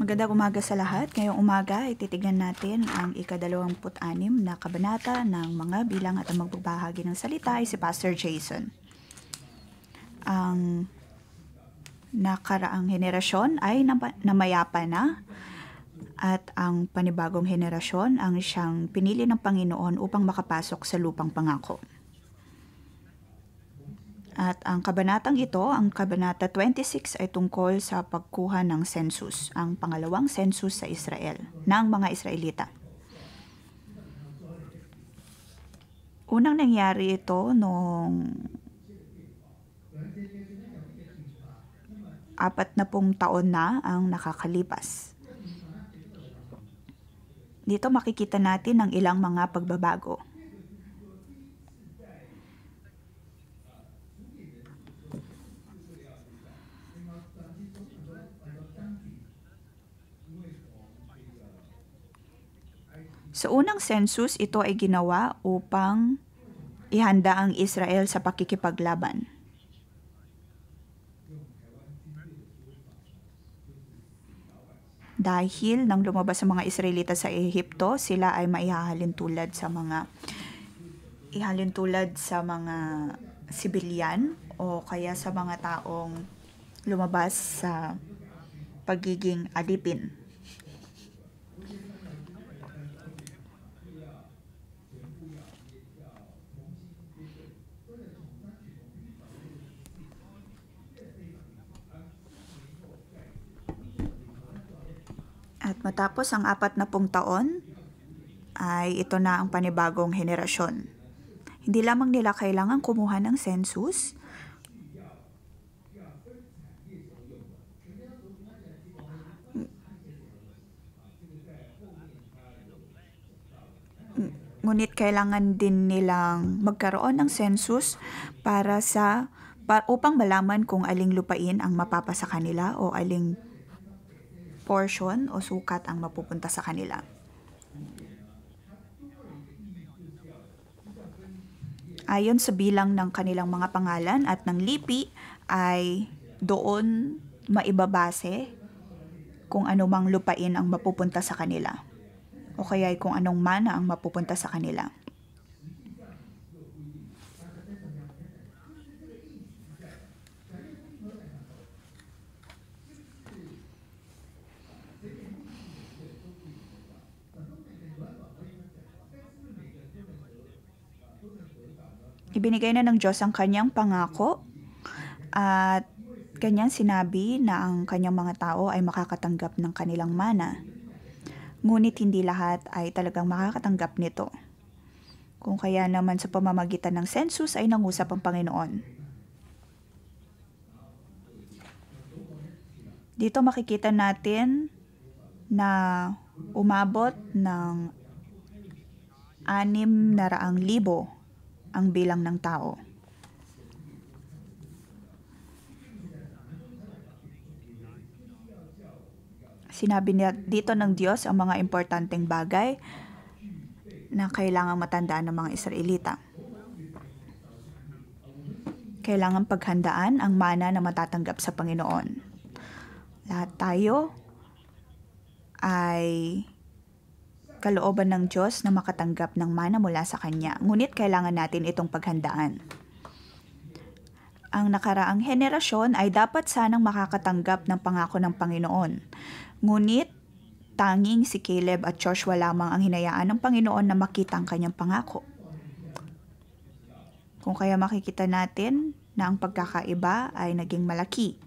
Magandang umaga sa lahat. Ngayong umaga ay titignan natin ang ika-26 na kabanata ng mga bilang at ang magbabahagi ng salita ay si Pastor Jason. Ang nakaraang henerasyon ay namayapa na at ang panibagong henerasyon ang siyang pinili ng Panginoon upang makapasok sa lupang pangako. At ang kabanatang ito, ang kabanata 26 ay tungkol sa pagkuha ng census, ang pangalawang census sa Israel, ng mga Israelita. Unang nangyari ito noong 40 taon na ang nakakalipas. Dito makikita natin ang ilang mga pagbabago. Sa unang census, ito ay ginawa upang ihanda ang Israel sa pakikipaglaban. Dahil nang lumabas ang mga Israelita sa Ehipto, sila ay maihahalin tulad sa mga sibilyan o kaya sa mga taong lumabas sa pagiging alipin. At matapos ang 40 taon, ay ito na ang panibagong henerasyon. Hindi lamang nila kailangan kumuha ng census, ngunit kailangan din nilang magkaroon ng census upang malaman kung aling lupain ang mapapasa kanila o aling portion o sukat ang mapupunta sa kanila. Ayon sa bilang ng kanilang mga pangalan at ng lipi ay doon maibabase kung anumang lupain ang mapupunta sa kanila o kaya kung anong mana ang mapupunta sa kanila. Ibinigay na ng Diyos ang kanyang pangako at kanyang sinabi na ang kanyang mga tao ay makakatanggap ng kanilang mana. Ngunit hindi lahat ay talagang makakatanggap nito. Kung kaya naman sa pamamagitan ng census ay nangusap ang Panginoon. Dito makikita natin na umabot ng 600,000 ang bilang ng tao. Sinabi niya dito ng Diyos ang mga importanteng bagay na kailangang matandaan ng mga Israelita. Kailangang paghandaan ang mana na matatanggap sa Panginoon. Lahat tayo ay kalooban ng Diyos na makatanggap ng mana mula sa Kanya. Ngunit kailangan natin itong paghandaan. Ang nakaraang henerasyon ay dapat sanang makakatanggap ng pangako ng Panginoon. Ngunit tanging si Caleb at Joshua lamang ang hinayaan ng Panginoon na makita ang kanyang pangako. Kung kaya makikita natin na ang pagkakaiba ay naging malaki.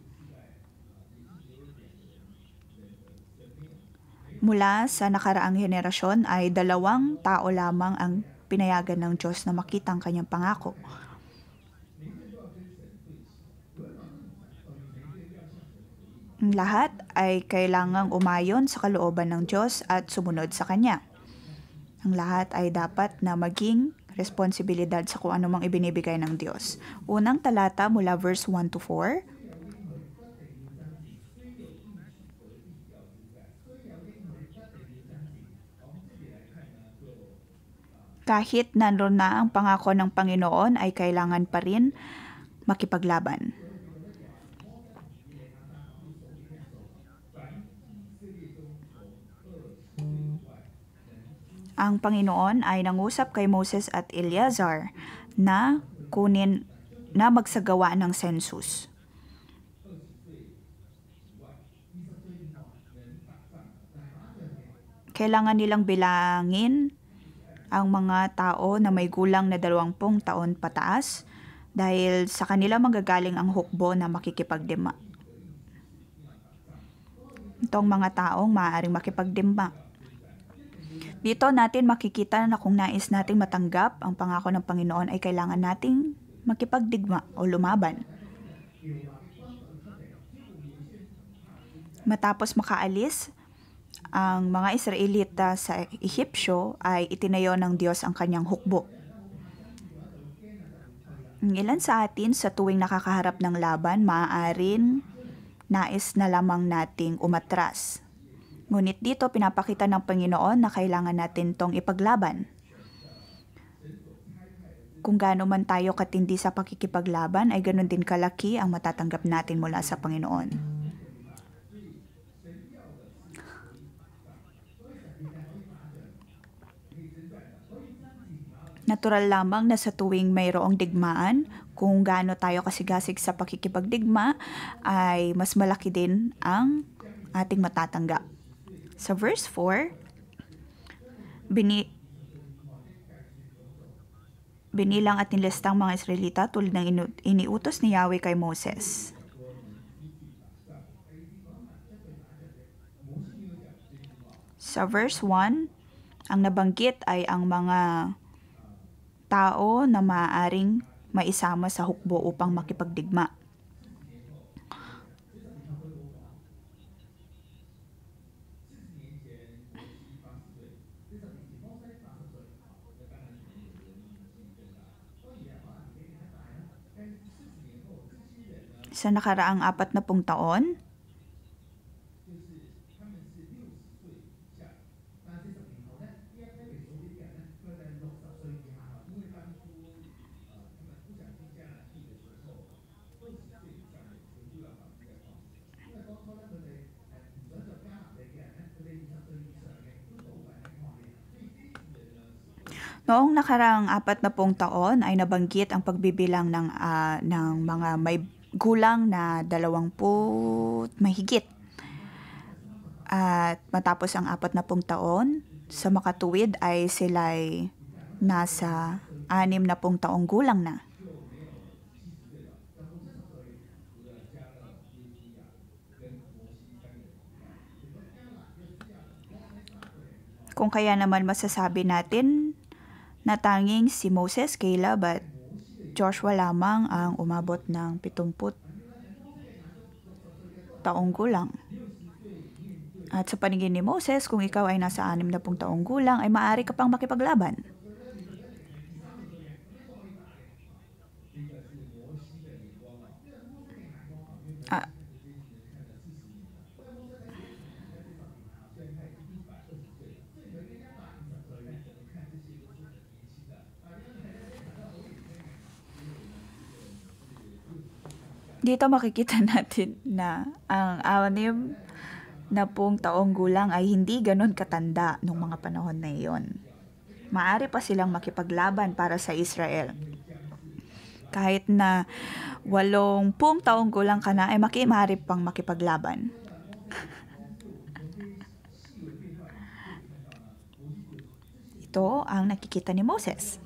Mula sa nakaraang henerasyon ay 2 tao lamang ang pinayagan ng Diyos na makita ang kanyang pangako. Ang lahat ay kailangang umayon sa kalooban ng Diyos at sumunod sa Kanya. Ang lahat ay dapat na maging responsibilidad sa kung anumang ibinibigay ng Diyos. Unang talata mula verse 1 to 4. Kahit nandoon na ang pangako ng Panginoon ay kailangan pa rin makipaglaban. ang Panginoon ay nangusap kay Moses at Eleazar na magsagawa ng census. Kailangan nilang bilangin ang mga tao na may gulang na 20 taon pataas dahil sa kanila manggagaling ang hukbo na makikipagdigma. Itong mga taong maaaring makipagdigma. Dito natin makikita na kung nais nating matanggap ang pangako ng Panginoon ay kailangan nating makipagdigma o lumaban. Matapos makaalis ang mga Israelita sa Ehipsyo ay itinayo ng Diyos ang kanyang hukbo. Ang ilan sa atin sa tuwing nakakaharap ng laban, maaaring nais na lamang nating umatras. Ngunit dito pinapakita ng Panginoon na kailangan natin tong ipaglaban. Kung gaano man tayo katindi sa pakikipaglaban, ay ganoon din kalaki ang matatanggap natin mula sa Panginoon. Natural lamang na sa tuwing mayroong digmaan, kung gaano tayo kasigasig sa pakikipagdigma, ay mas malaki din ang ating matatanggap. Sa verse 4, binilang at nilistang mga Israelita tulad ng iniutos ni Yahweh kay Moses. Sa verse 1, ang nabanggit ay ang mga tao na maaaring maisama sa hukbo upang makipagdigma. Sa nakaraang 40 taon, noong nakaraang 40 taon ay nabanggit ang pagbibilang ng mga may gulang na 20 mahigit. At matapos ang 40 taon, sa makatuwid ay sila'y nasa 60 taong gulang na. Kung kaya naman masasabi natin na tanging si Moses, Caleb at Joshua lamang ang umabot ng 70 taong gulang. At sa paningin ni Moses, kung ikaw ay nasa 60 taong gulang, ay maaari ka pang makipaglaban. Dito makikita natin na ang 60 taong gulang ay hindi ganon katanda nung mga panahon na iyon. Maaari pa silang makipaglaban para sa Israel. Kahit na 80 taong gulang ka na, ay maaari pang makipaglaban. Ito ang nakikita ni Moses.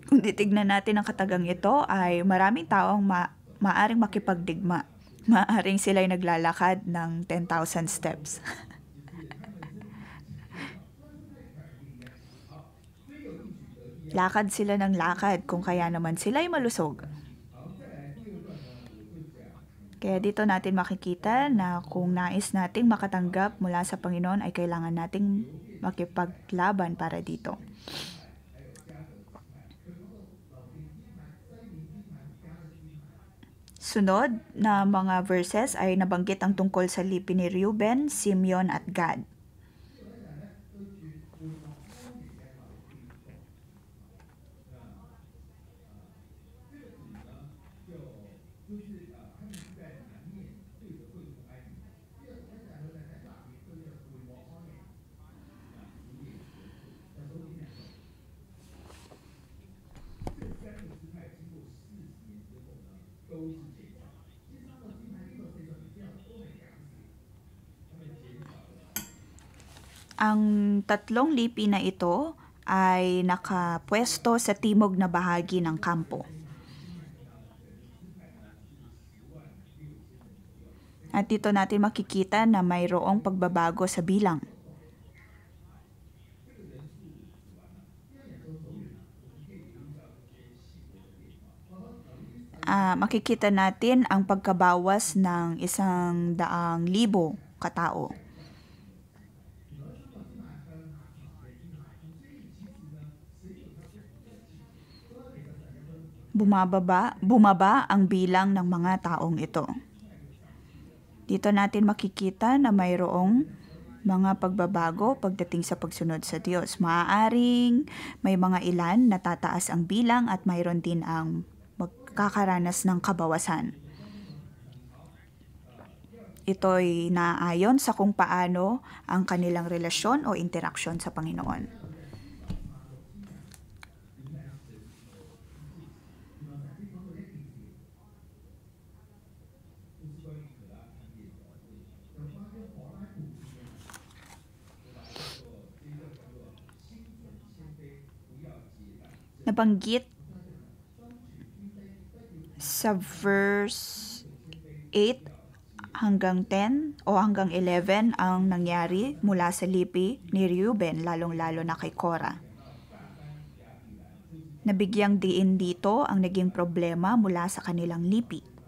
Kung titignan natin ang katagang ito, ay maraming taong maaring makipagdigma. Maaring sila'y naglalakad ng 10,000 steps. Lakad sila ng lakad kung kaya naman sila'y malusog. Kaya dito natin makikita na kung nais nating makatanggap mula sa Panginoon ay kailangan nating makipaglaban para dito. Sunod na mga verses ay nabanggit ang tungkol sa lipi ni Reuben, Simeon at Gad. Ang tatlong lipi na ito ay nakapwesto sa timog na bahagi ng kampo. At dito natin makikita na mayroong pagbabago sa bilang. Makikita natin ang pagkabawas ng 100,000 katao. Bumaba ang bilang ng mga taong ito. Dito natin makikita na mayroong mga pagbabago pagdating sa pagsunod sa Diyos. Maaaring may mga ilan na tataas ang bilang at mayroon din ang magkakaranas ng kabawasan. Ito'y naayon sa kung paano ang kanilang relasyon o interaksyon sa Panginoon. Nabanggit sa verse 8 hanggang 10 o hanggang 11 ang nangyari mula sa lipi ni Reuben, lalong-lalo na kay Korah. Nabigyang diin dito ang naging problema mula sa kanilang lipi.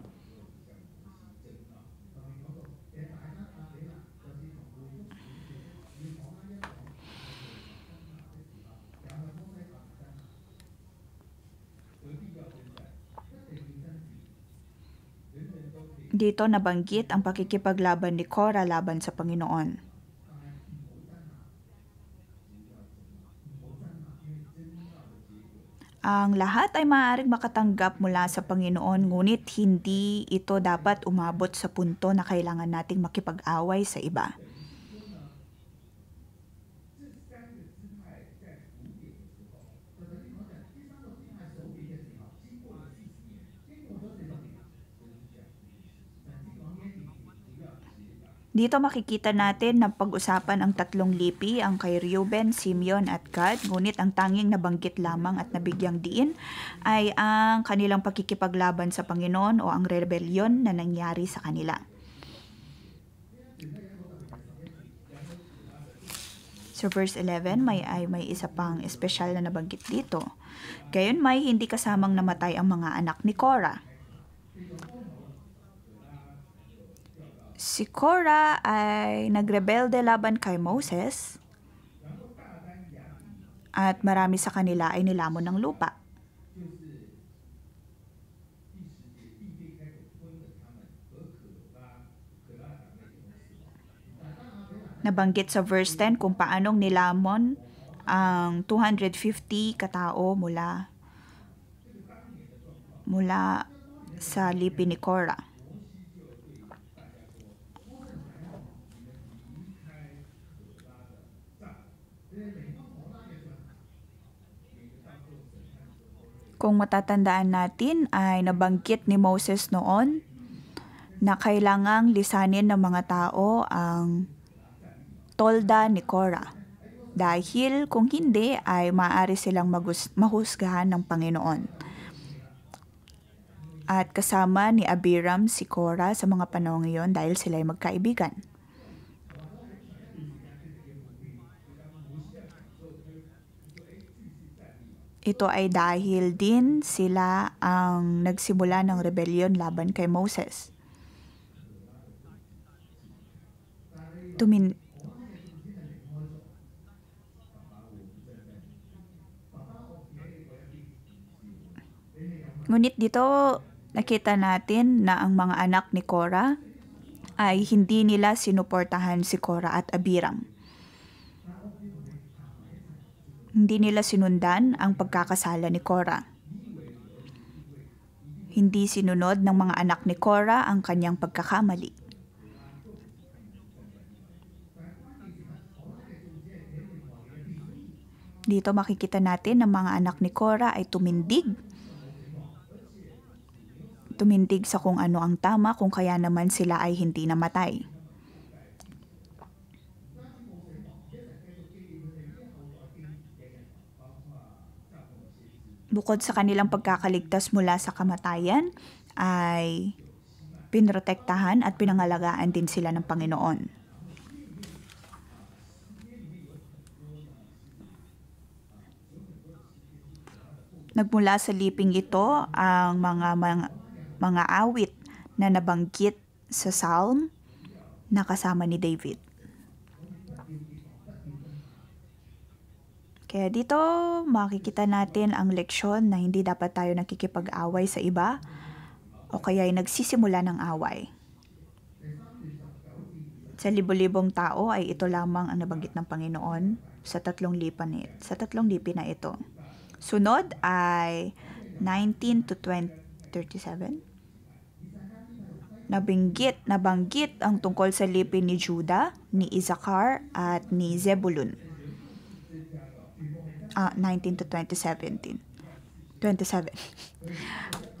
Dito nabanggit ang pakikipaglaban ni Korah laban sa Panginoon. Ang lahat ay maaaring makatanggap mula sa Panginoon, ngunit hindi ito dapat umabot sa punto na kailangan nating makipag-away sa iba. Dito makikita natin na pag-usapan ang tatlong lipi, ang kay Reuben, Simeon at Gad, ngunit ang tanging nabanggit lamang at nabigyang diin ay ang kanilang pakikipaglaban sa Panginoon o ang rebellion na nangyari sa kanila. So verse 11, may isa pang espesyal na nabanggit dito. Gayon may hindi kasamang namatay ang mga anak ni Korah. Si Korah ay nagrebelde laban kay Moses at marami sa kanila ay nilamon ng lupa. Nabanggit sa verse 10 kung paanong nilamon ang 250 katao mula sa lipi ni Korah. Kung matatandaan natin ay nabanggit ni Moses noon na kailangang lisanin ng mga tao ang tolda ni Korah. Dahil kung hindi ay maaari silang mahusgahan ng Panginoon. At kasama ni Abiram si Korah sa mga panahon ngayon dahil sila ay magkaibigan. Ito ay dahil din sila ang nagsimula ng rebellion laban kay Moses. Ngunit dito nakita natin na ang mga anak ni Korah ay hindi nila sinuportahan si Korah at Abiram. Hindi nila sinundan ang pagkakasala ni Korah. Hindi sinunod ng mga anak ni Korah ang kanyang pagkakamali. Dito makikita natin na mga anak ni Korah ay tumindig sa kung ano ang tama, kung kaya naman sila ay hindi namatay. Bukod sa kanilang pagkakaligtas mula sa kamatayan, ay pinrotektahan at pinangalagaan din sila ng Panginoon. Nagmula sa liping ito ang mga awit na nabanggit sa Psalm na kasama ni David. Kaya dito makikita natin ang leksyon na hindi dapat tayo nakikipag-away sa iba o kaya ay nagsisimula ng away. Sa libo-libong tao ay ito lamang ang nabanggit ng Panginoon sa tatlong lipi na ito. Sunod ay 19 to 37. Nabanggit ang tungkol sa lipi ni Judah, ni Issachar at ni Zebulun. 19 to 27.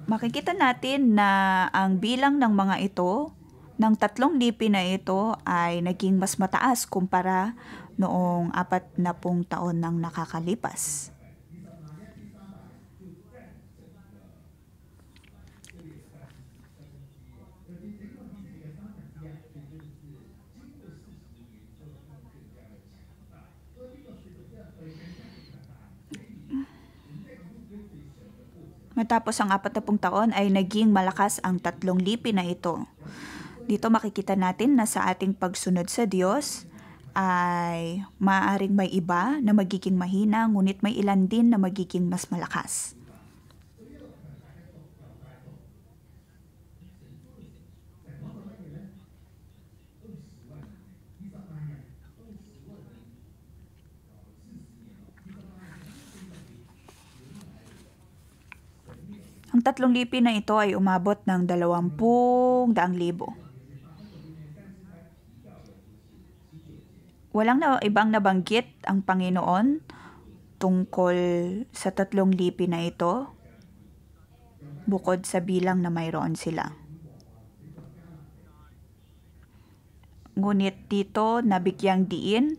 Makikita natin na ang bilang ng mga ito, ng tatlong lipi na ito ay naging mas mataas kumpara noong 40 taon nang nakakalipas. Matapos ang 40 taon ay naging malakas ang tatlong lipi na ito. Dito makikita natin na sa ating pagsunod sa Diyos ay maaaring may iba na magiging mahina, ngunit may ilan din na magiging mas malakas. Ang tatlong lipi na ito ay umabot ng 20,000,000. Walang ibang nabanggit ang Panginoon tungkol sa tatlong lipi na ito bukod sa bilang na mayroon sila. Ngunit dito nabigyang diin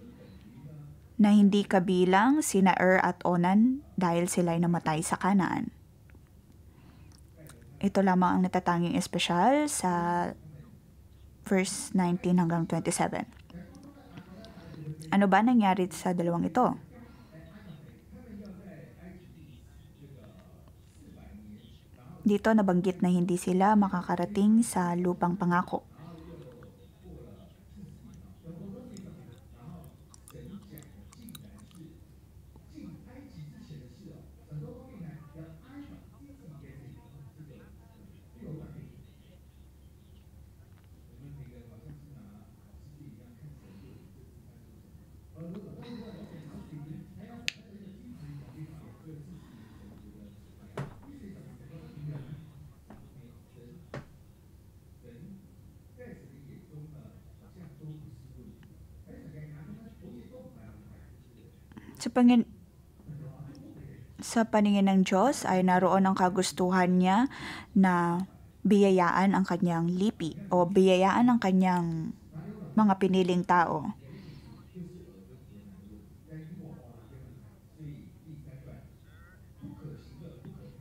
na hindi kabilang sina at Onan dahil sila'y namatay sa Kanaan. Ito lamang ang natatanging espesyal sa verse 19 hanggang 27. Ano ba nangyari sa dalawang ito? Dito nabanggit na hindi sila makakarating sa lupang pangako. Sa paningin ng Diyos ay naroon ang kagustuhan niya na biyayaan ang kanyang lipi o biyayaan ang kanyang mga piniling tao.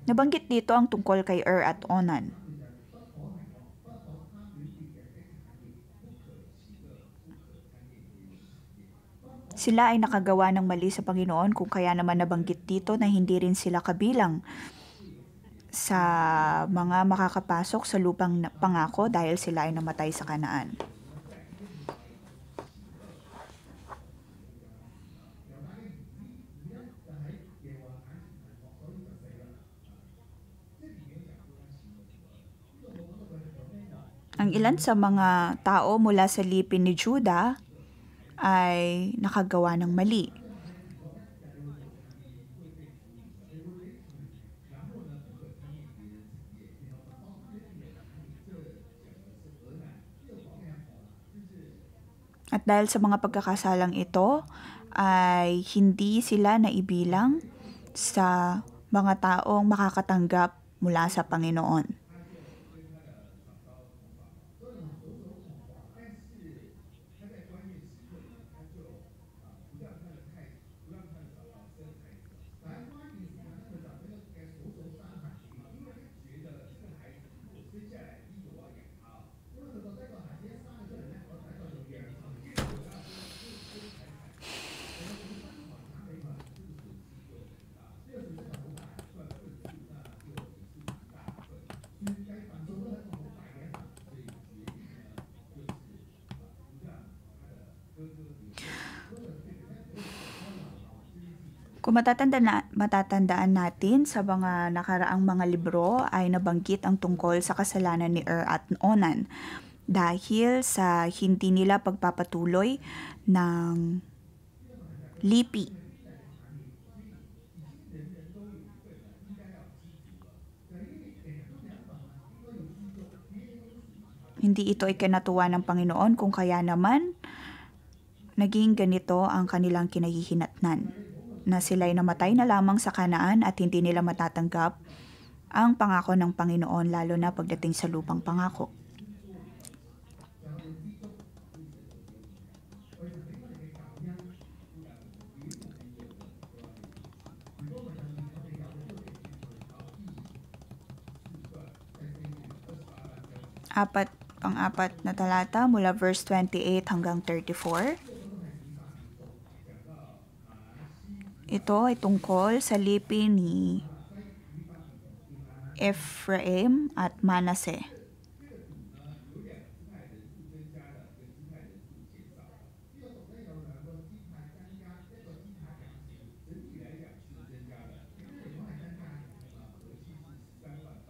Nabanggit dito ang tungkol kay at Onan. Sila ay nakagawa ng mali sa Panginoon kung kaya naman nabanggit dito na hindi rin sila kabilang sa mga makakapasok sa lupang pangako dahil sila ay namatay sa Kanaan. Ang ilan sa mga tao mula sa lipi ni Judah ay nakagawa ng mali. At dahil sa mga pagkakasalang ito, ay hindi sila naibilang sa mga taong makakatanggap mula sa Panginoon. Kung matatandaan natin sa mga nakaraang mga libro ay nabanggit ang tungkol sa kasalanan ni at Onan dahil sa hindi nila pagpapatuloy ng lipi. Hindi ito ikinatuwa ng Panginoon kung kaya naman naging ganito ang kanilang kinahihinatnan, na sila'y namatay na lamang sa Kanaan at hindi nila matatanggap ang pangako ng Panginoon, lalo na pagdating sa lupang pangako. Pang-apat na talata mula verse 28 hanggang 34. Ito ay tungkol sa lipi ni Ephraim at Manasseh.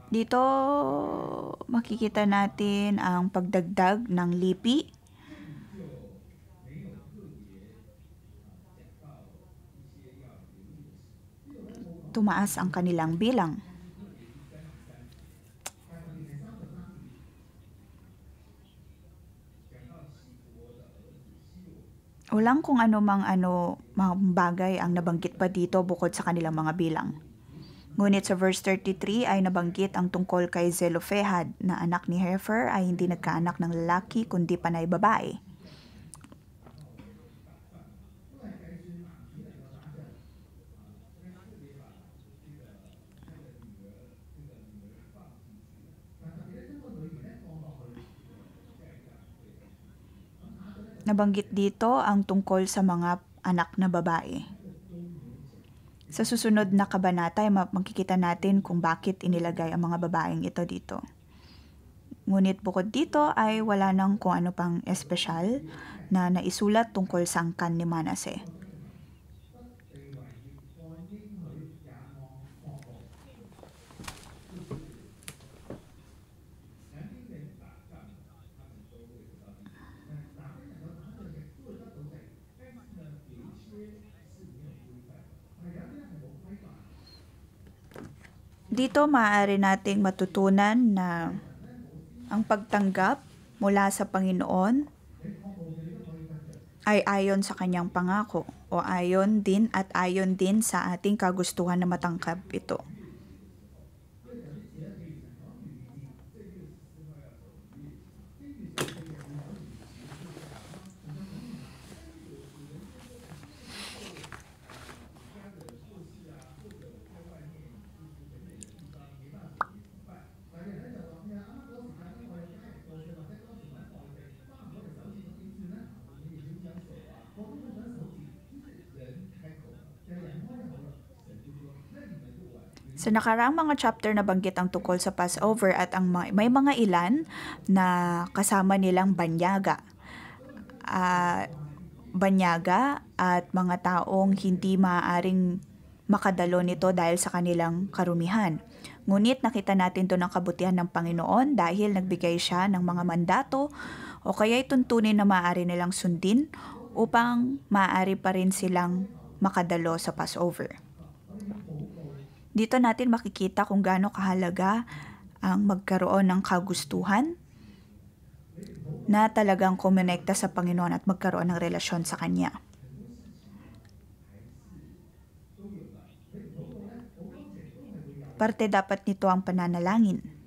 Dito makikita natin ang pagdagdag ng lipi. Tumaas ang kanilang bilang. Walang kung mga bagay ang nabanggit pa dito bukod sa kanilang mga bilang. Ngunit sa verse 33 ay nabanggit ang tungkol kay Zelophehad na anak ni Hefer ay hindi nagkaanak ng lalaki kundi panay babae. Nabanggit dito ang tungkol sa mga anak na babae. Sa susunod na kabanata ay makikita natin kung bakit inilagay ang mga babaeng ito dito. Ngunit bukod dito ay wala nang kung ano pang espesyal na naisulat tungkol sa angkan ni Manasseh. Dito maaari nating matutunan na ang pagtanggap mula sa Panginoon ay ayon sa kanyang pangako o ayon din sa ating kagustuhan na matangkap ito. Sa nakaraang mga chapter na banggit ang tungkol sa Passover at may mga ilan na kasama nilang banyaga. Banyaga at mga taong hindi maaaring makadalo nito dahil sa kanilang karumihan. Ngunit nakita natin doon ang kabutihan ng Panginoon dahil nagbigay siya ng mga mandato o kaya'y tuntunin na maaari nilang sundin upang maaari pa rin silang makadalo sa Passover. Dito natin makikita kung gaano kahalaga ang magkaroon ng kagustuhan na talagang kumonekta sa Panginoon at magkaroon ng relasyon sa Kanya. Parte dapat nito ang pananalangin.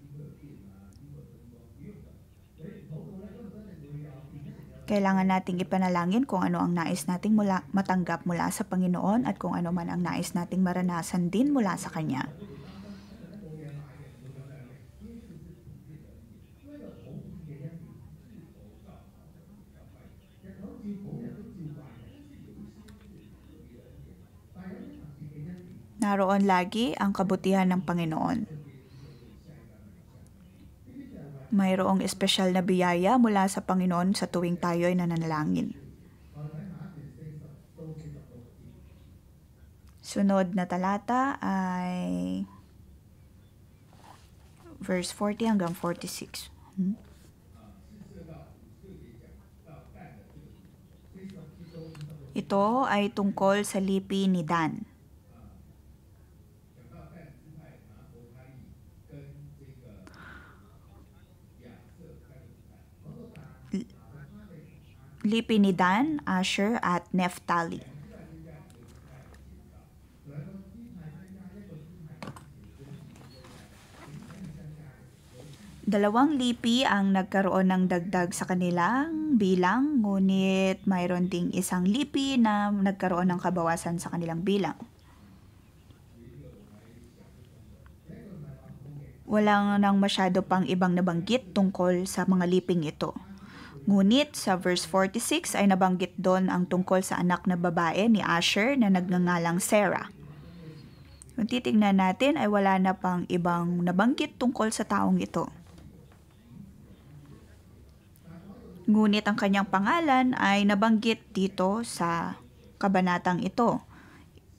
Kailangan nating ipanalangin kung ano ang nais nating matanggap mula sa Panginoon at kung ano man ang nais nating maranasan din mula sa Kanya. Naroon lagi ang kabutihan ng Panginoon. Mayroong espesyal na biyaya mula sa Panginoon sa tuwing tayo ay nananalangin. Sunod na talata ay verse 40 hanggang 46. Ito ay tungkol sa lipi ni Dan. Lipi ni Dan, Asher at Naphtali. Dalawang lipi ang nagkaroon ng dagdag sa kanilang bilang, ngunit mayroon ding isang lipi na nagkaroon ng kabawasan sa kanilang bilang. Walang nang masyado pang ibang nabanggit tungkol sa mga liping ito. Ngunit sa verse 46 ay nabanggit doon ang tungkol sa anak na babae ni Asher na nagngangalang Sarah. Kung titignan natin ay wala na pang ibang nabanggit tungkol sa taong ito. Ngunit ang kanyang pangalan ay nabanggit dito sa kabanatang ito.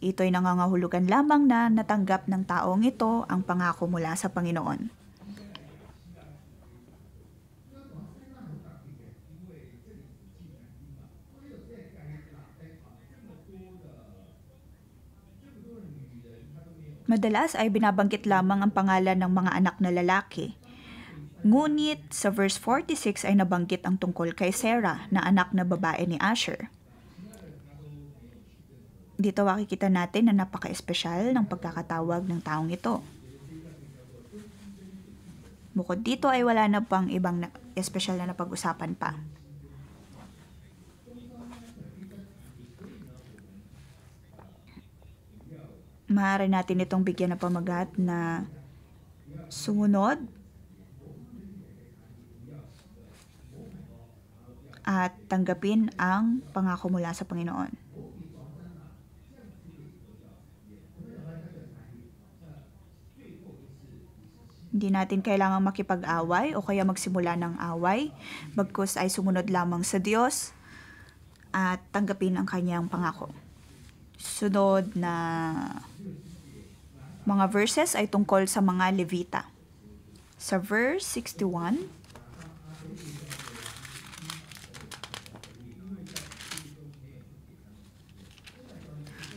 Ito'y nangangahulugan lamang na natanggap ng taong ito ang pangako mula sa Panginoon. Madalas ay binabanggit lamang ang pangalan ng mga anak na lalaki. Ngunit sa verse 46 ay nabanggit ang tungkol kay Sarah na anak na babae ni Asher. Dito makikita natin na napaka-espesyal ng pagkakatawag ng taong ito. Bukod dito ay wala na pang ibang espesyal na napag-usapan pa. Maaari natin itong bigyan ng pamagat na sumunod at tanggapin ang pangako mula sa Panginoon. Hindi natin kailangang makipag-away o kaya magsimula ng away, bagkus ay sumunod lamang sa Diyos at tanggapin ang kanyang pangako. Sunod na mga verses ay tungkol sa mga Levita. Sa verse 61,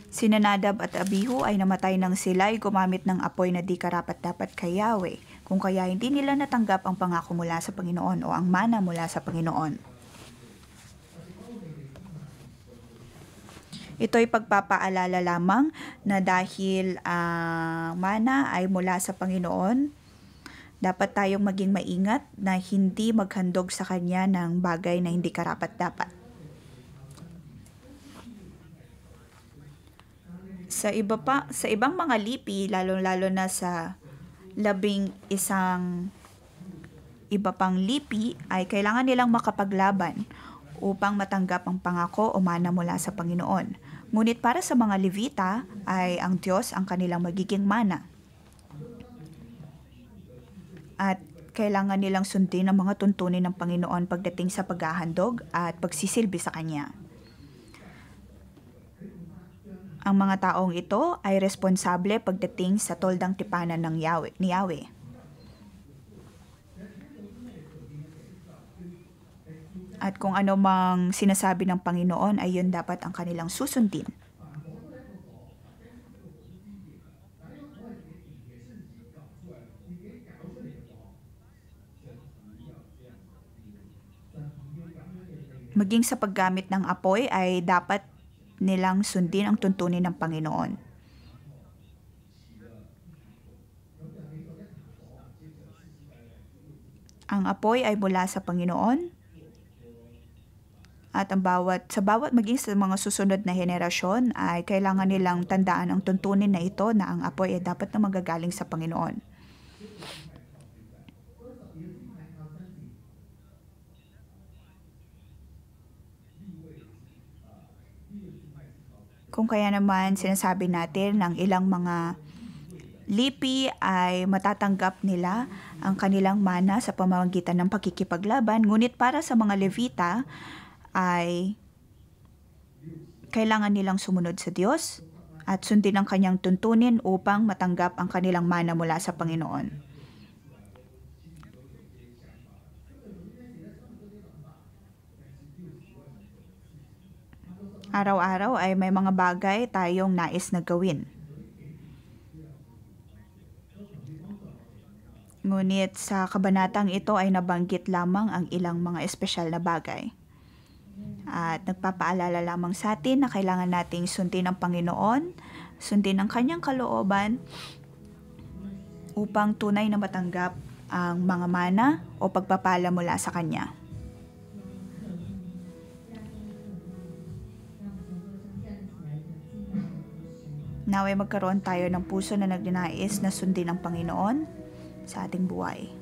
sina Nadab at Abihu ay namatay nang sila'y gumamit ng apoy na di karapat-dapat kay Yahweh, kung kaya hindi nila natanggap ang pangako mula sa Panginoon o ang mana mula sa Panginoon. Ito'y pagpapaalala lamang na dahil mana ay mula sa Panginoon, dapat tayong maging maingat na hindi maghandog sa Kanya ng bagay na hindi karapat-dapat. Sa ibang mga lipi, lalo-lalo na sa 11 iba pang lipi, ay kailangan nilang makapaglaban upang matanggap ang pangako o mana mula sa Panginoon. Ngunit para sa mga Levita ay ang Diyos ang kanilang magiging mana. At kailangan nilang sundin ang mga tuntunin ng Panginoon pagdating sa paghahandog at pagsisilbi sa Kanya. Ang mga taong ito ay responsable pagdating sa toldang tipanan ni Yahweh. At kung ano mang sinasabi ng Panginoon ay yun dapat ang kanilang susundin. Maging sa paggamit ng apoy ay dapat nilang sundin ang tuntunin ng Panginoon. Ang apoy ay mula sa Panginoon at sa bawat maging sa mga susunod na henerasyon ay kailangan nilang tandaan ang tuntunin na ito na ang apoy ay dapat na magagaling sa Panginoon. Kung kaya naman sinasabi natin ng ilang mga lipi ay matatanggap nila ang kanilang mana sa pamamagitan ng pakikipaglaban, ngunit para sa mga Levita ay kailangan nilang sumunod sa Diyos at sundin ang kanyang tuntunin upang matanggap ang kanilang mana mula sa Panginoon. Araw-araw ay may mga bagay tayong nais na gawin. Ngunit sa kabanatang ito ay nabanggit lamang ang ilang mga espesyal na bagay. At nagpapaalala lamang sa atin na kailangan nating sundin ang Panginoon, sundin ang kanyang kalooban upang tunay na matanggap ang mga mana o pagpapala mula sa kanya. Naway magkaroon tayo ng puso na nagnanais na sundin ang Panginoon sa ating buhay.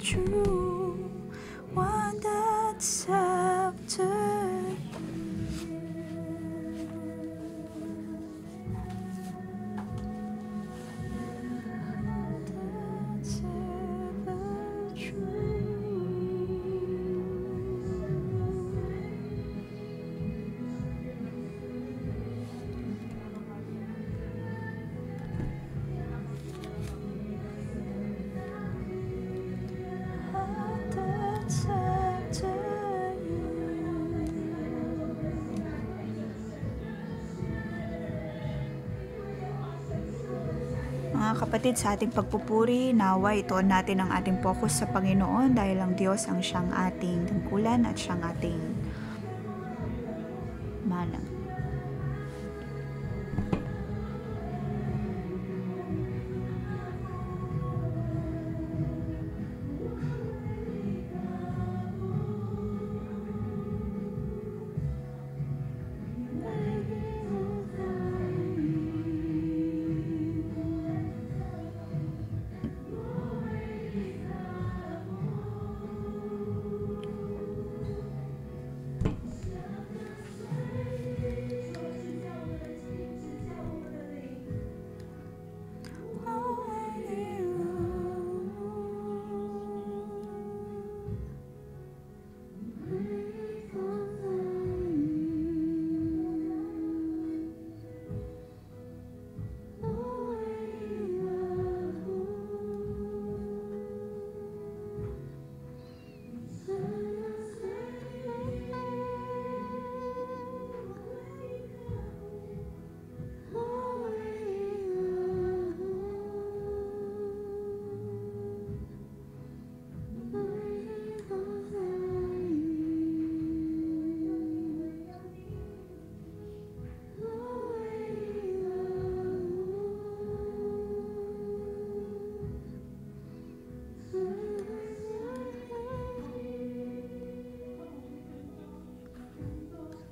True one that's after Mga kapatid, sa ating pagpupuri, nawa ituon natin ang ating focus sa Panginoon dahil ang Diyos ang siyang ating tungkulan at siyang ating mana.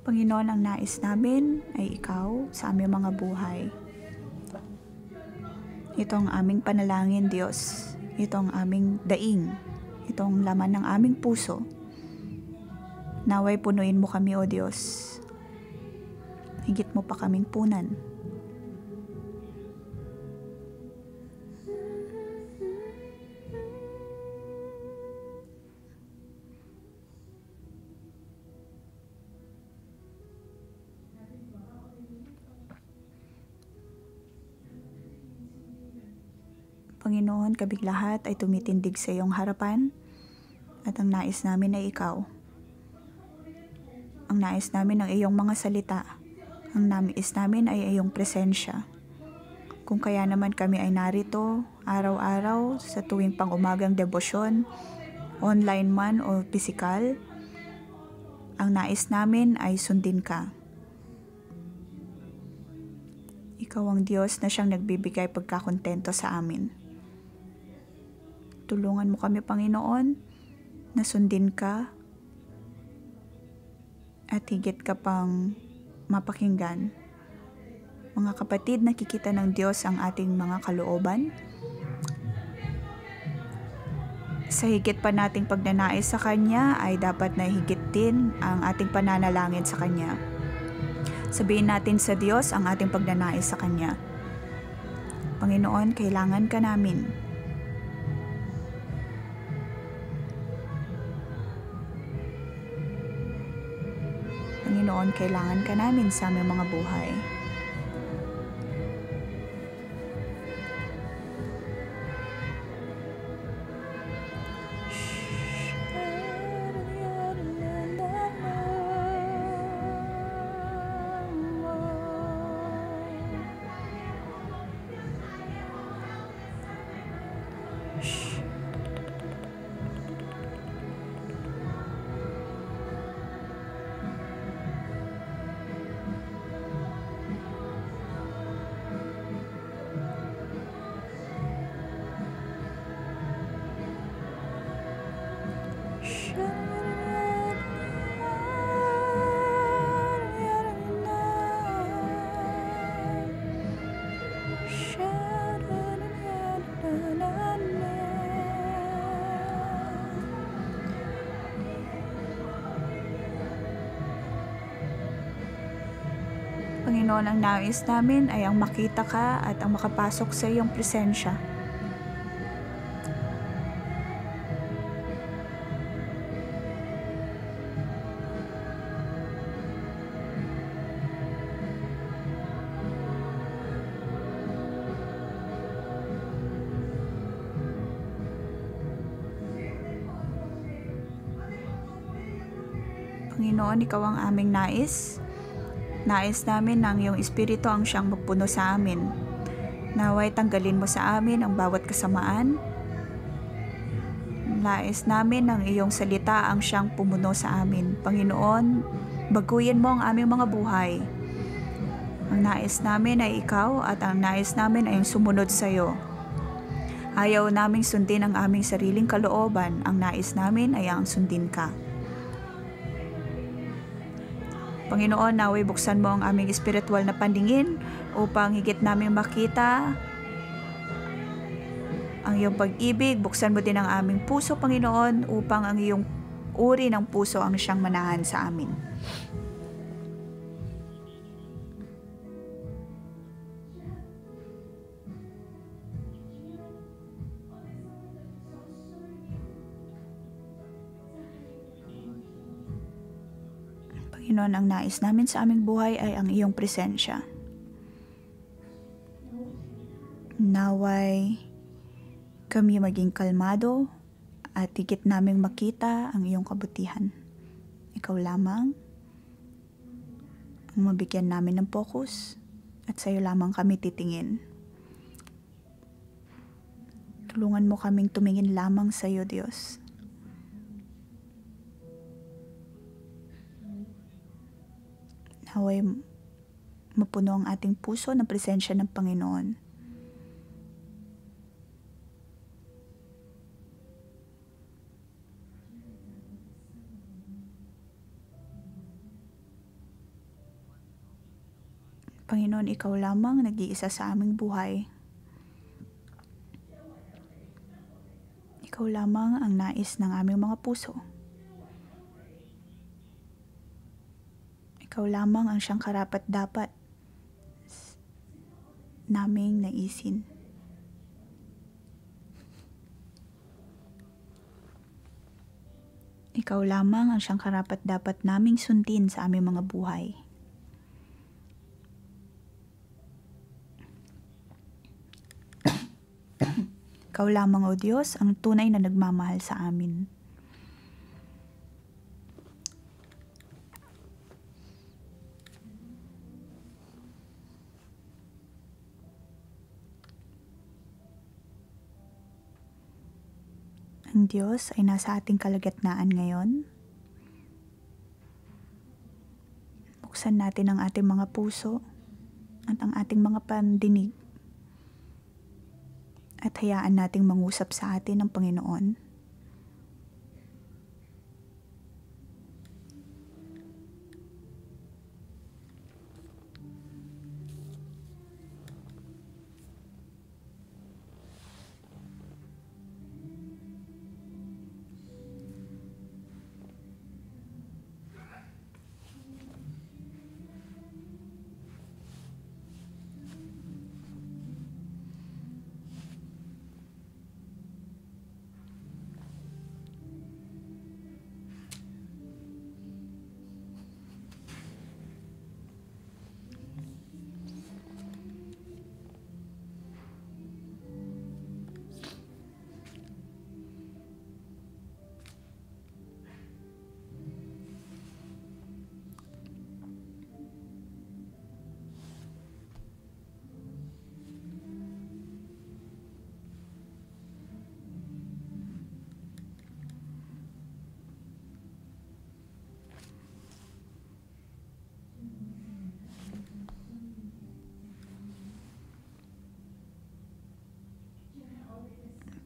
Panginoon, ang nais namin ay Ikaw sa aming mga buhay. Ito ang aming panalangin, Diyos. Ito ang aming daing. Ito ang laman ng aming puso. Naway punuin mo kami, O Diyos. Higit mo pa kaming punan. Panginoon, kaming lahat ay tumitindig sa iyong harapan at ang nais namin ay Ikaw. Ang nais namin ay iyong mga salita. Ang nais namin ay iyong presensya. Kung kaya naman kami ay narito araw-araw sa tuwing pang-umagang debosyon, online man o pisikal, ang nais namin ay sundin ka. Ikaw ang Diyos na siyang nagbibigay pagkakontento sa amin. Tulungan mo kami, Panginoon, na sundin ka at higit ka pang mapakinggan. Mga kapatid, nakikita ng Diyos ang ating mga kalooban. Sa higit pa nating pagnanais sa Kanya ay dapat na higit din ang ating pananalangin sa Kanya. Sabihin natin sa Diyos ang ating pagnanais sa Kanya. Panginoon, kailangan ka namin. Panginoon, kailangan ka namin sa aming mga buhay. Panginoon, ang nais namin ay ang makita ka at ang makapasok sa iyong presensya. Panginoon, ikaw ang aming nais. Nais namin na ang iyong Espiritu ang siyang magpuno sa amin. Naway tanggalin mo sa amin ang bawat kasamaan. Nais namin ang iyong salita ang siyang pumuno sa amin. Panginoon, baguhin mo ang aming mga buhay. Ang nais namin ay ikaw at ang nais namin ay sumunod sa iyo. Ayaw naming sundin ang aming sariling kalooban. Ang nais namin ay ang sundin ka. Panginoon, naway buksan mo ang aming espiritual na paningin upang higit namin makita ang iyong pag-ibig. Buksan mo din ang aming puso, Panginoon, upang ang iyong uri ng puso ang siyang manahan sa amin. Panginoon, ang nais namin sa aming buhay ay ang iyong presensya. Naway kami maging kalmado at higit naming makita ang iyong kabutihan. Ikaw lamang ang mabigyan namin ng focus at sa iyo lamang kami titingin. Tulungan mo kaming tumingin lamang sa iyo, Diyos. Naway mapuno ang ating puso ng presensya ng Panginoon. Panginoon, Ikaw lamang nag-iisa sa aming buhay. Ikaw lamang ang nais ng aming mga puso. Ikaw lamang ang siyang karapat-dapat naming naisin. Ikaw lamang ang siyang karapat-dapat naming sundin sa aming mga buhay. Ikaw lamang, O Diyos, ang tunay na nagmamahal sa amin. Ang Diyos ay nasa ating kalagitnaan ngayon. Buksan natin ang ating mga puso at ang ating mga pandinig at hayaan nating mangusap sa atin ng Panginoon.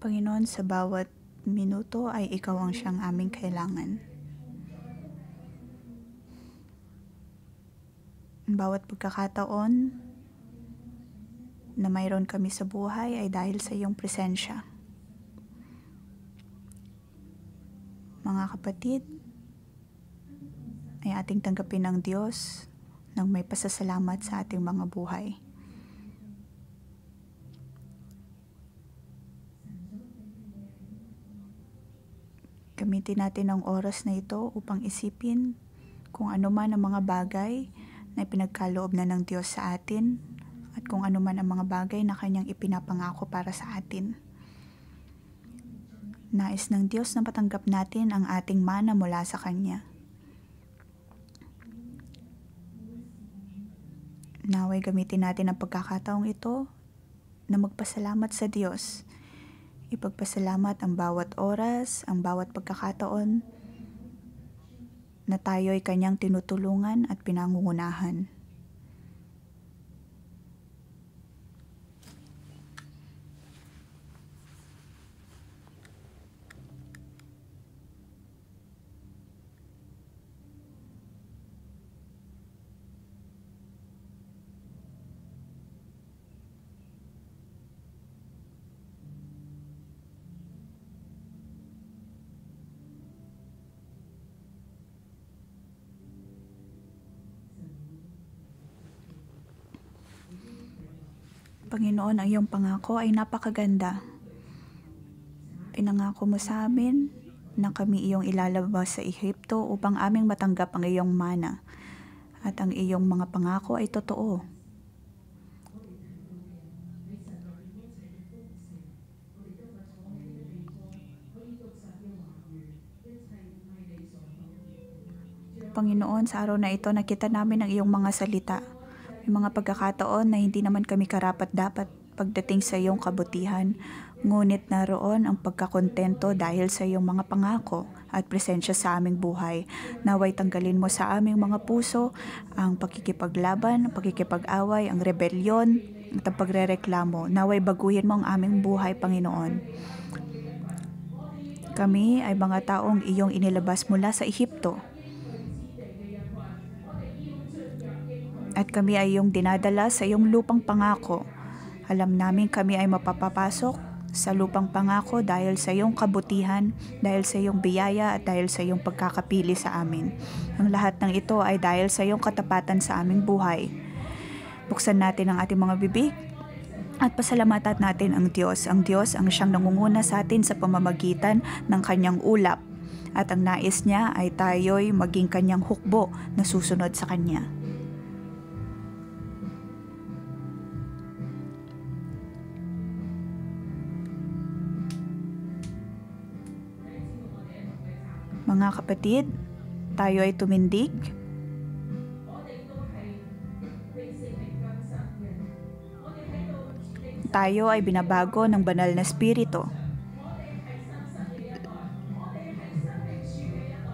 Panginoon, sa bawat minuto ay Ikaw ang siyang aming kailangan. Bawat pagkakataon na mayroon kami sa buhay ay dahil sa iyong presensya. Mga kapatid, ay ating tanggapin ng Diyos ng may pasasalamat sa ating mga buhay. Gamitin natin ang oras na ito upang isipin kung ano man ang mga bagay na ipinagkaloob na ng Diyos sa atin at kung ano man ang mga bagay na Kanyang ipinapangako para sa atin. Nais ng Diyos na patanggap natin ang ating mana mula sa Kanya. Naway gamitin natin ang pagkakataong ito na magpasalamat sa Diyos. Ipagpasalamat ang bawat oras, ang bawat pagkakataon na tayo ay Kanyang tinutulungan at pinangungunahan. Panginoon, ang iyong pangako ay napakaganda. Pinangako mo sa amin na kami iyong ilalabas sa Ehipto upang aming matanggap ang iyong mana. At ang iyong mga pangako ay totoo. Panginoon, sa araw na ito nakita namin ang iyong mga salita. May mga pagkakataon na hindi naman kami karapat-dapat pagdating sa iyong kabutihan, ngunit naroon ang pagkakontento dahil sa iyong mga pangako at presensya sa aming buhay. Naway tanggalin mo sa aming mga puso ang pakikipaglaban, ang pakikipag-away, ang rebelyon at ang pagrereklamo. Naway baguhin mo ang aming buhay, Panginoon. Kami ay mga taong iyong inilabas mula sa Ehipto. At kami ay iyong dinadala sa iyong lupang pangako. Alam namin kami ay mapapapasok sa lupang pangako dahil sa iyong kabutihan, dahil sa iyong biyaya at dahil sa iyong pagkakapili sa amin. Ang lahat ng ito ay dahil sa iyong katapatan sa aming buhay. Buksan natin ang ating mga bibig at pasalamatan natin ang Diyos. Ang Diyos ang siyang nangunguna sa atin sa pamamagitan ng kanyang ulap. At ang nais niya ay tayo'y maging kanyang hukbo na susunod sa kanya. Mga kapatid, tayo ay tumindig. Tayo ay binabago ng banal na espiritu.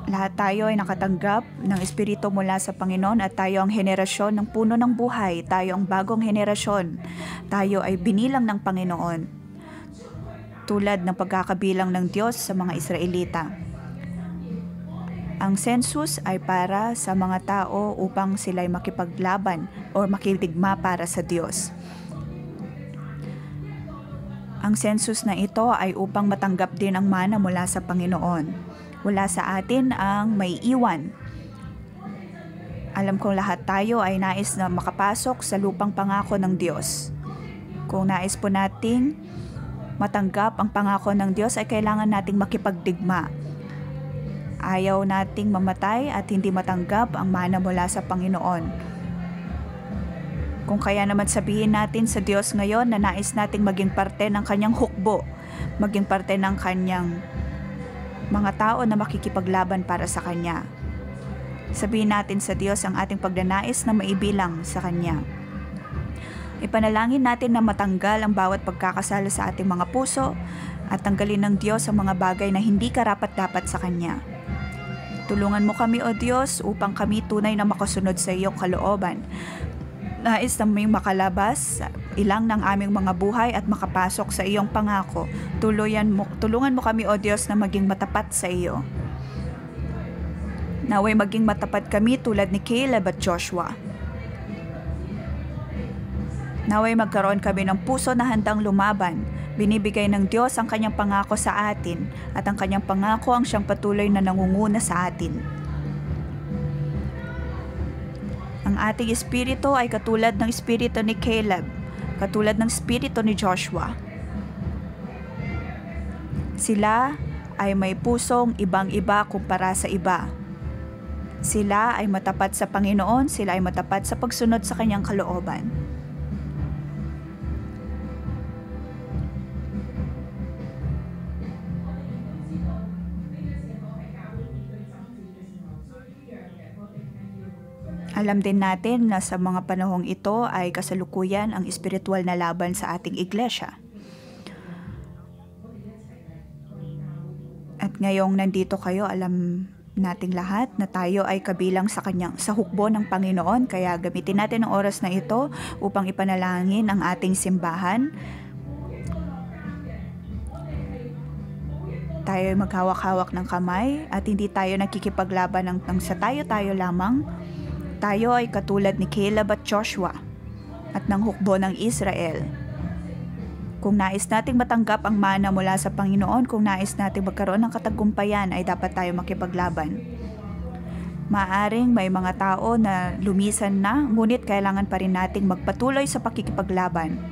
Lahat tayo ay nakatanggap ng espiritu mula sa Panginoon at tayo ang henerasyon ng puno ng buhay. Tayo ang bagong henerasyon. Tayo ay binilang ng Panginoon. Tulad ng pagkakabilang ng Diyos sa mga Israelita. Ang census ay para sa mga tao upang sila'y makipaglaban o makidigma para sa Diyos. Ang census na ito ay upang matanggap din ang mana mula sa Panginoon. Wala sa atin ang may iwan. Alam kong lahat tayo ay nais na makapasok sa lupang pangako ng Diyos. Kung nais po nating matanggap ang pangako ng Diyos ay kailangan nating makipagdigma. Ayaw nating mamatay at hindi matanggap ang mana mula sa Panginoon. Kung kaya naman sabihin natin sa Diyos ngayon na nais nating maging parte ng kanyang hukbo, maging parte ng kanyang mga tao na makikipaglaban para sa kanya. Sabihin natin sa Diyos ang ating pagnanais na maibilang sa kanya. Ipanalangin natin na matanggal ang bawat pagkakasala sa ating mga puso at tanggalin ng Diyos ang mga bagay na hindi karapat-dapat sa kanya. Tulungan mo kami, O Diyos, upang kami tunay na makasunod sa iyong kalooban. Nais na may makalabas ilang ng aming mga buhay at makapasok sa iyong pangako. Tulungan mo kami, O Diyos, na maging matapat sa iyo. Naway maging matapat kami tulad ni Caleb at Joshua. Naway magkaroon kami ng puso na handang lumaban. Binibigay ng Diyos ang kanyang pangako sa atin at ang kanyang pangako ang siyang patuloy na nangunguna sa atin. Ang ating espiritu ay katulad ng espiritu ni Caleb, katulad ng espiritu ni Joshua. Sila ay may pusong ibang-iba kumpara sa iba. Sila ay matapat sa Panginoon, sila ay matapat sa pagsunod sa kanyang kalooban. Alam din natin na sa mga panahong ito ay kasalukuyan ang espiritual na laban sa ating iglesia. At ngayong nandito kayo, alam nating lahat na tayo ay kabilang sa hukbo ng Panginoon, kaya gamitin natin ang oras na ito upang ipanalangin ang ating simbahan. Tayo ay maghawak-hawak ng kamay at hindi tayo nakikipaglaban ng sa tayo-tayo lamang. Tayo ay katulad ni Caleb at Joshua at ng hukbo ng Israel. Kung nais nating matanggap ang mana mula sa Panginoon, kung nais nating magkaroon ng katagumpayan, ay dapat tayo makipaglaban. Maaring may mga tao na lumisan na, ngunit kailangan pa rin nating magpatuloy sa pakikipaglaban.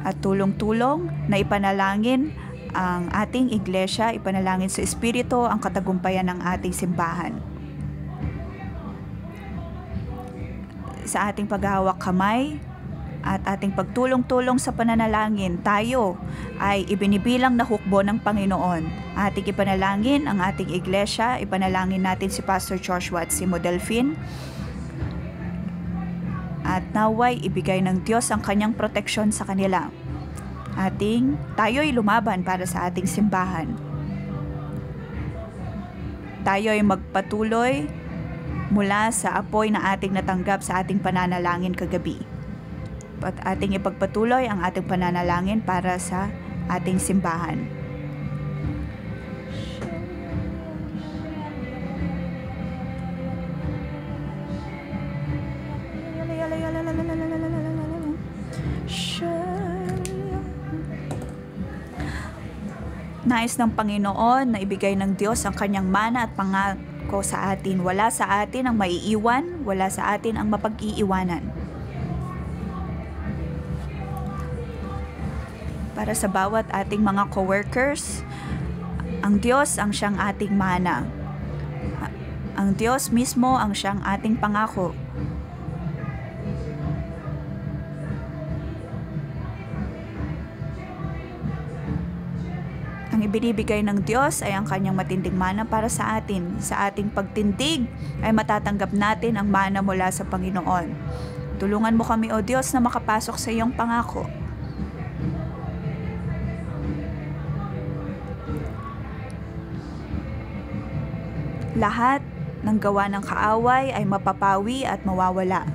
At tulong-tulong na ipanalangin ang ating iglesia, ipanalangin sa Espiritu ang katagumpayan ng ating simbahan. Sa ating paghahawak kamay at ating pagtulong-tulong sa pananalangin, tayo ay ibinibilang na hukbo ng Panginoon. Ating ipanalangin ang ating iglesia, ipanalangin natin si Pastor Joshua at si Modelfin. At naway ibigay ng Diyos ang kanyang proteksyon sa kanila. Tayo ay lumaban para sa ating simbahan. Tayo ay magpatuloy mula sa apoy na ating natanggap sa ating pananalangin kagabi. At ating ipagpatuloy ang ating pananalangin para sa ating simbahan. Nais ng Panginoon na ibigay ng Diyos ang kanyang mana at pangako sa atin. Wala sa atin ang maiiwan, wala sa atin ang mapag-iiwanan. Para sa bawat ating mga coworkers, ang Diyos ang siyang ating mana. Ang Diyos mismo ang siyang ating pangako. Ang ibinibigay ng Diyos ay ang kanyang matinding mana para sa atin. Sa ating pagtindig ay matatanggap natin ang mana mula sa Panginoon. Tulungan mo kami, O Diyos, na makapasok sa iyong pangako. Lahat ng gawa ng kaaway ay mapapawi at mawawala.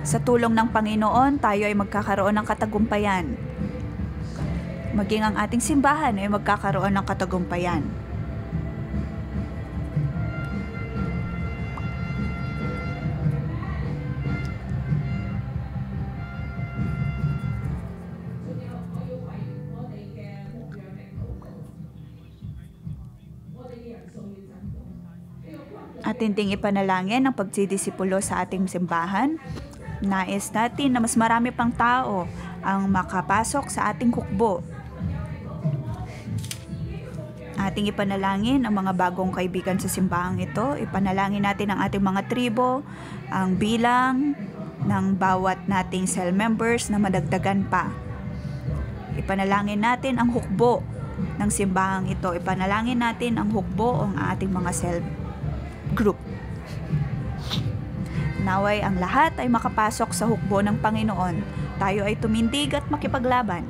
Sa tulong ng Panginoon, tayo ay magkakaroon ng katagumpayan. Maging ang ating simbahan ay magkakaroon ng katagumpayan. Ating ipanalangin ang pagdidisipulo sa ating simbahan. Nais natin na mas marami pang tao ang makapasok sa ating hukbo. Ating ipanalangin ang mga bagong kaibigan sa simbahang ito. Ipanalangin natin ang ating mga tribo, ang bilang ng bawat nating cell members na madagdagan pa. Ipanalangin natin ang hukbo ng simbahang ito. Ipanalangin natin ang hukbo ng ating mga cell group. Naway ang lahat ay makapasok sa hukbo ng Panginoon. Tayo ay tumindig at makipaglaban.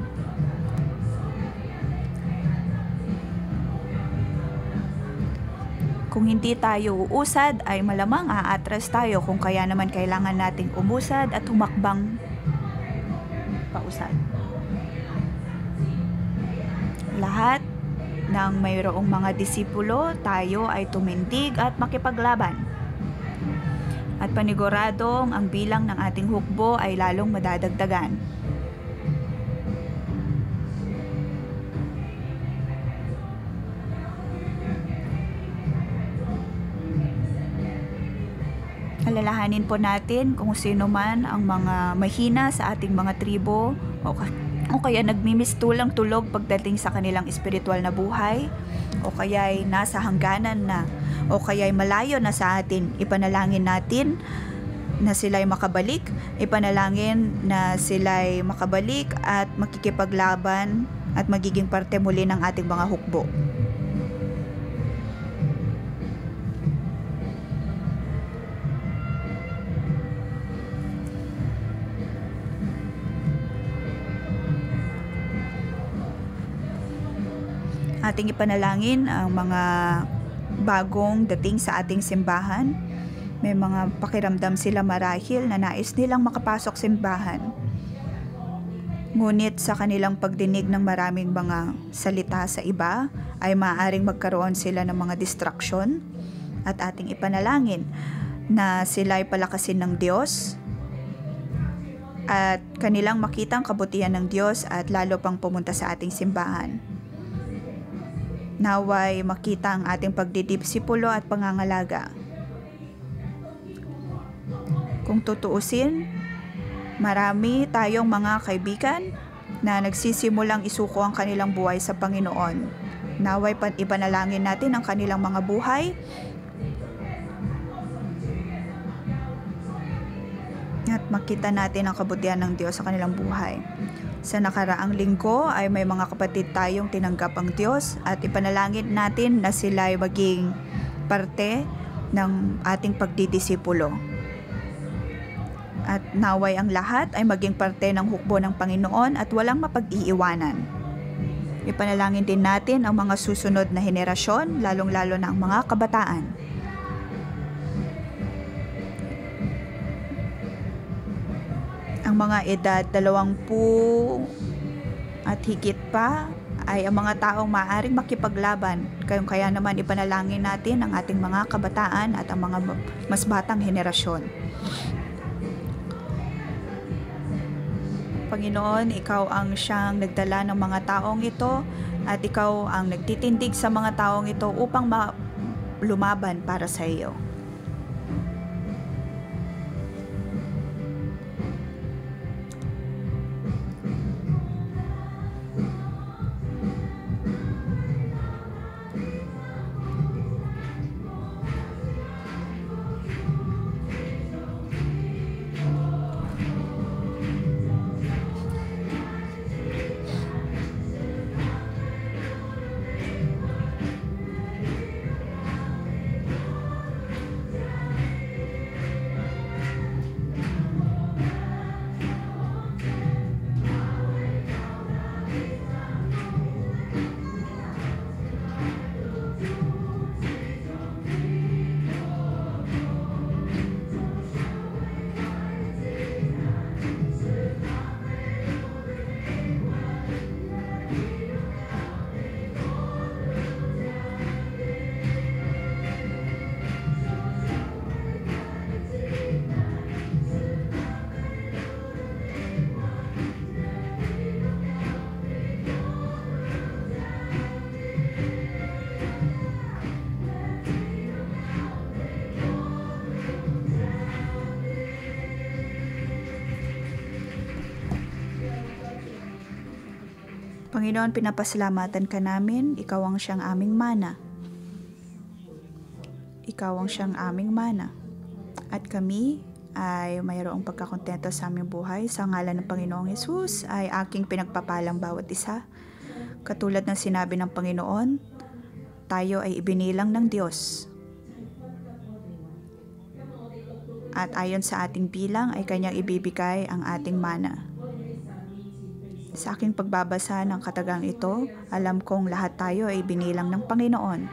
Kung hindi tayo uusad, ay malamang aatras tayo, kung kaya naman kailangan nating umusad at humakbang pausad. Lahat ng mayroong mga disipulo, tayo ay tumindig at makipaglaban. At paniguradong ang bilang ng ating hukbo ay lalong madadagdagan. Alalahanin po natin kung sino man ang mga mahina sa ating mga tribo o kaya nagmimistulang tulog pagdating sa kanilang espiritual na buhay, o kaya ay nasa hangganan na, o kaya ay malayo na sa atin. Ipanalangin natin na sila'y makabalik, ipanalangin na sila'y makabalik at makikipaglaban at magiging parte muli ng ating mga hukbo. Ating ipanalangin ang mga bagong dating sa ating simbahan. May mga pakiramdam sila marahil na nais nilang makapasok simbahan. Ngunit sa kanilang pagdinig ng maraming mga salita sa iba, ay maaaring magkaroon sila ng mga distraction. At ating ipanalangin na sila ay palakasin ng Diyos at kanilang makita ang kabutihan ng Diyos at lalo pang pumunta sa ating simbahan. Naway makita ang ating pagdidisipulo at pangangalaga. Kung tutuusin, marami tayong mga kaibigan na nagsisimulang isuko ang kanilang buhay sa Panginoon. Naway ipanalangin natin ang kanilang mga buhay at makita natin ang kabutihan ng Diyos sa kanilang buhay. Sa nakaraang linggo ay may mga kapatid tayong tinanggap ang Diyos at ipanalangin natin na sila ay maging parte ng ating pagdidisipulo. At naway ang lahat ay maging parte ng hukbo ng Panginoon at walang mapag-iiwanan. Ipanalangin din natin ang mga susunod na henerasyon, lalong-lalo na ang mga kabataan. Ang mga edad 20 at higit pa ay ang mga taong maaaring makipaglaban. Kaya naman ipanalangin natin ang ating mga kabataan at ang mga mas batang henerasyon. Panginoon, Ikaw ang siyang nagdala ng mga taong ito at Ikaw ang nagtitindig sa mga taong ito upang lumaban para sa iyo. Panginoon, pinapasalamatan ka namin, Ikaw ang siyang aming mana. Ikaw ang siyang aming mana. At kami ay mayroong pagkakontento sa aming buhay. Sa ngalan ng Panginoong Hesus ay aking pinagpapalang bawat isa. Katulad ng sinabi ng Panginoon, tayo ay ibinilang ng Diyos. At ayon sa ating bilang ay Kanyang ibibigay ang ating mana. Sa aking pagbabasa ng katagang ito, alam kong lahat tayo ay binilang ng Panginoon.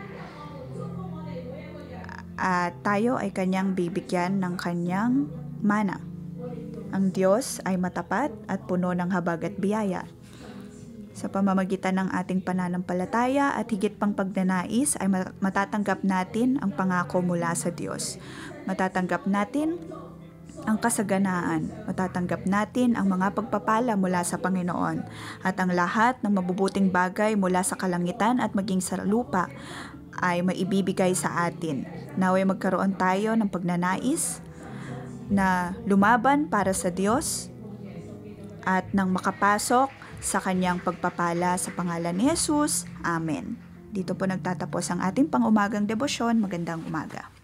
At tayo ay Kanyang bibigyan ng Kanyang mana. Ang Diyos ay matapat at puno ng habag at biyaya. Sa pamamagitan ng ating pananampalataya at higit pang pagnanais ay matatanggap natin ang pangako mula sa Diyos. Matatanggap natin ang kasaganaan, matatanggap natin ang mga pagpapala mula sa Panginoon at ang lahat ng mabubuting bagay mula sa kalangitan at maging sa lupa ay maibibigay sa atin. Naway magkaroon tayo ng pagnanais na lumaban para sa Diyos at nang makapasok sa Kanyang pagpapala sa pangalan ni Jesus. Amen. Dito po nagtatapos ang ating pang-umagang debosyon. Magandang umaga.